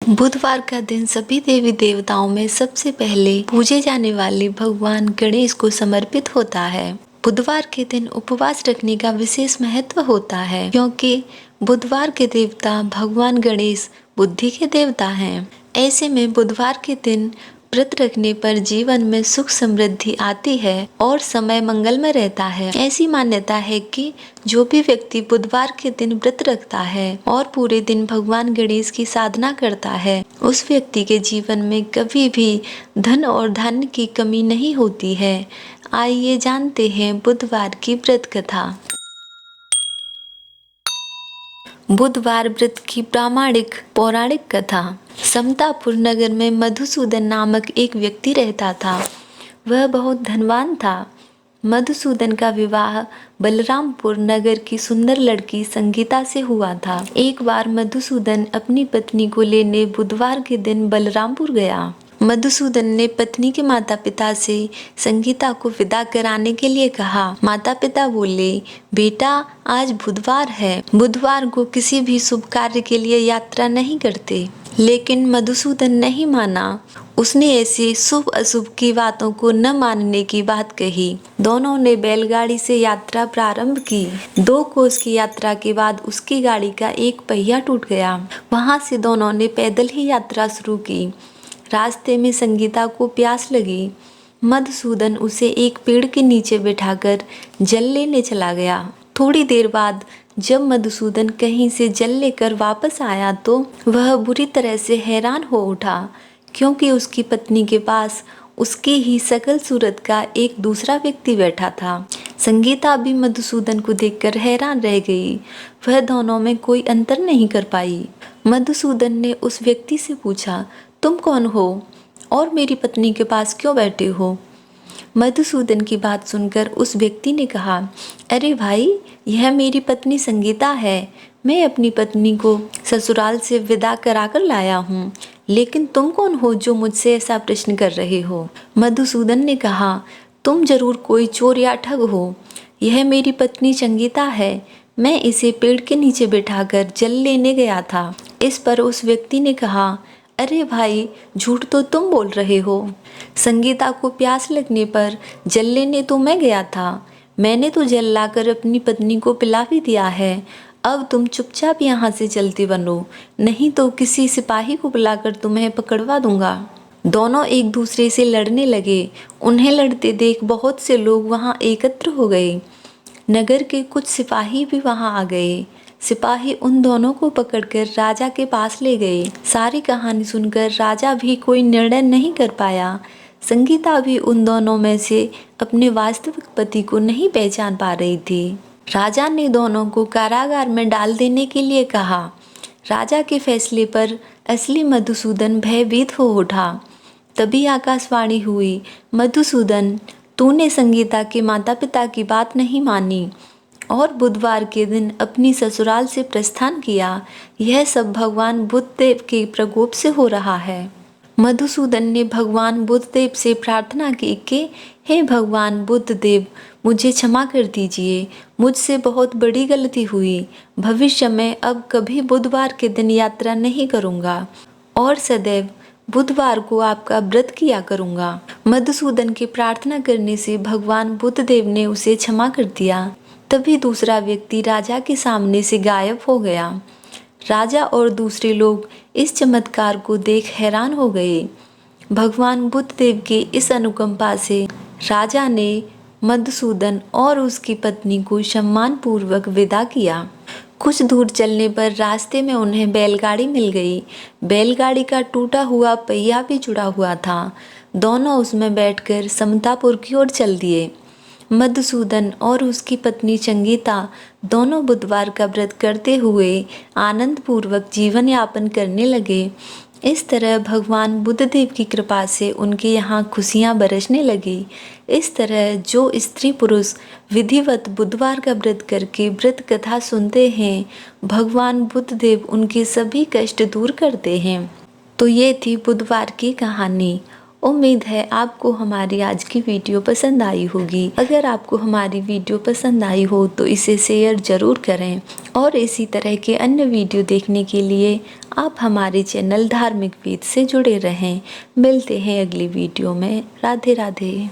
बुधवार का दिन सभी देवी देवताओं में सबसे पहले पूजे जाने वाले भगवान गणेश को समर्पित होता है। बुधवार के दिन उपवास रखने का विशेष महत्व होता है, क्योंकि बुधवार के देवता भगवान गणेश बुद्धि के देवता हैं। ऐसे में बुधवार के दिन व्रत रखने पर जीवन में सुख समृद्धि आती है और समय मंगलमय रहता है। ऐसी मान्यता है कि जो भी व्यक्ति बुधवार के दिन व्रत रखता है और पूरे दिन भगवान गणेश की साधना करता है, उस व्यक्ति के जीवन में कभी भी धन और धान्य की कमी नहीं होती है। आइए जानते हैं बुधवार की व्रत कथा। बुधवार व्रत की प्रामाणिक पौराणिक कथा। समतापुर नगर में मधुसूदन नामक एक व्यक्ति रहता था। वह बहुत धनवान था। मधुसूदन का विवाह बलरामपुर नगर की सुंदर लड़की संगीता से हुआ था। एक बार मधुसूदन अपनी पत्नी को लेने बुधवार के दिन बलरामपुर गया। मधुसूदन ने पत्नी के माता पिता से संगीता को विदा कराने के लिए कहा। माता पिता बोले, बेटा आज बुधवार है, बुधवार को किसी भी शुभ कार्य के लिए यात्रा नहीं करते। लेकिन मधुसूदन नहीं माना। उसने ऐसी शुभ अशुभ की बातों को न मानने की बात कही। दोनों ने बैलगाड़ी से यात्रा प्रारंभ की। 2 कोस की यात्रा के बाद उसकी गाड़ी का एक पहिया टूट गया। वहां से दोनों ने पैदल ही यात्रा शुरू की। रास्ते में संगीता को प्यास लगी। मधुसूदन उसे एक पेड़ के नीचे बिठाकर जल लेने चला गया। थोड़ी देर बाद जब मधुसूदन कहीं से जल लेकर वापस आया तो वह बुरी तरह से हैरान हो उठा, क्योंकि उसकी पत्नी के पास उसकी ही सकल सूरत का एक दूसरा व्यक्ति बैठा था। संगीता भी मधुसूदन को देखकर हैरान रह गई। वह दोनों में कोई अंतर नहीं कर पाई। मधुसूदन ने उस व्यक्ति से पूछा, तुम कौन हो और मेरी पत्नी के पास क्यों बैठे हो? मधुसूदन की बात सुनकर उस व्यक्ति ने कहा, अरे भाई, यह मेरी पत्नी संगीता है। मैं अपनी पत्नी को ससुराल से विदा कराकर लाया हूँ। लेकिन तुम कौन हो जो मुझसे ऐसा प्रश्न कर रहे हो? मधुसूदन ने कहा, तुम जरूर कोई चोर या ठग हो। यह मेरी पत्नी संगीता है। मैं इसे पेड़ के नीचे बिठाकर जल लेने गया था। इस पर उस व्यक्ति ने कहा, अरे भाई, झूठ तो तुम बोल रहे हो। संगीता को प्यास लगने पर जल लेने तो मैं गया था। मैंने तो जल लाकर अपनी पत्नी को पिला भी दिया है। अब तुम चुपचाप यहाँ से चलती बनो, नहीं तो किसी सिपाही को बुलाकर तुम्हें पकड़वा दूंगा। दोनों एक दूसरे से लड़ने लगे। उन्हें लड़ते देख बहुत से लोग वहाँ एकत्र हो गए। नगर के कुछ सिपाही भी वहाँ आ गए। सिपाही उन दोनों को पकड़कर राजा के पास ले गए। सारी कहानी सुनकर राजा भी कोई निर्णय नहीं कर पाया। संगीता भी उन दोनों में से अपने वास्तविक पति को नहीं पहचान पा रही थी। राजा ने दोनों को कारागार में डाल देने के लिए कहा। राजा के फैसले पर असली मधुसूदन भयभीत हो उठा। तभी आकाशवाणी हुई, मधुसूदन, तूने संगीता के माता पिता की बात नहीं मानी और बुधवार के दिन अपनी ससुराल से प्रस्थान किया। यह सब भगवान बुद्धदेव के प्रकोप से हो रहा है। मधुसूदन ने भगवान बुद्धदेव से प्रार्थना की कि हे भगवान बुद्धदेव, मुझे क्षमा कर दीजिए। मुझसे बहुत बड़ी गलती हुई। भविष्य में अब कभी बुधवार के दिन यात्रा नहीं करूँगा और सदैव बुधवार को आपका व्रत किया करूँगा। मधुसूदन की प्रार्थना करने से भगवान बुद्धदेव ने उसे क्षमा कर दिया। तभी दूसरा व्यक्ति राजा के सामने से गायब हो गया। राजा और दूसरे लोग इस चमत्कार को देख हैरान हो गए। भगवान बुद्धदेव की इस अनुकंपा से राजा ने मधुसूदन और उसकी पत्नी को सम्मानपूर्वक विदा किया। कुछ दूर चलने पर रास्ते में उन्हें बैलगाड़ी मिल गई। बैलगाड़ी का टूटा हुआ पहिया भी जुड़ा हुआ था। दोनों उसमें बैठकर समतापुर की ओर चल दिए। मधुसूदन और उसकी पत्नी संगीता दोनों बुधवार का व्रत करते हुए आनंद पूर्वक जीवन यापन करने लगे। इस तरह भगवान बुद्धदेव की कृपा से उनके यहाँ खुशियाँ बरसने लगी। इस तरह जो स्त्री पुरुष विधिवत बुधवार का व्रत करके व्रत कथा सुनते हैं, भगवान बुद्धदेव उनके सभी कष्ट दूर करते हैं। तो ये थी बुधवार की कहानी। उम्मीद है आपको हमारी आज की वीडियो पसंद आई होगी। अगर आपको हमारी वीडियो पसंद आई हो तो इसे शेयर ज़रूर करें और इसी तरह के अन्य वीडियो देखने के लिए आप हमारे चैनल धार्मिक वेद से जुड़े रहें। मिलते हैं अगली वीडियो में। राधे राधे।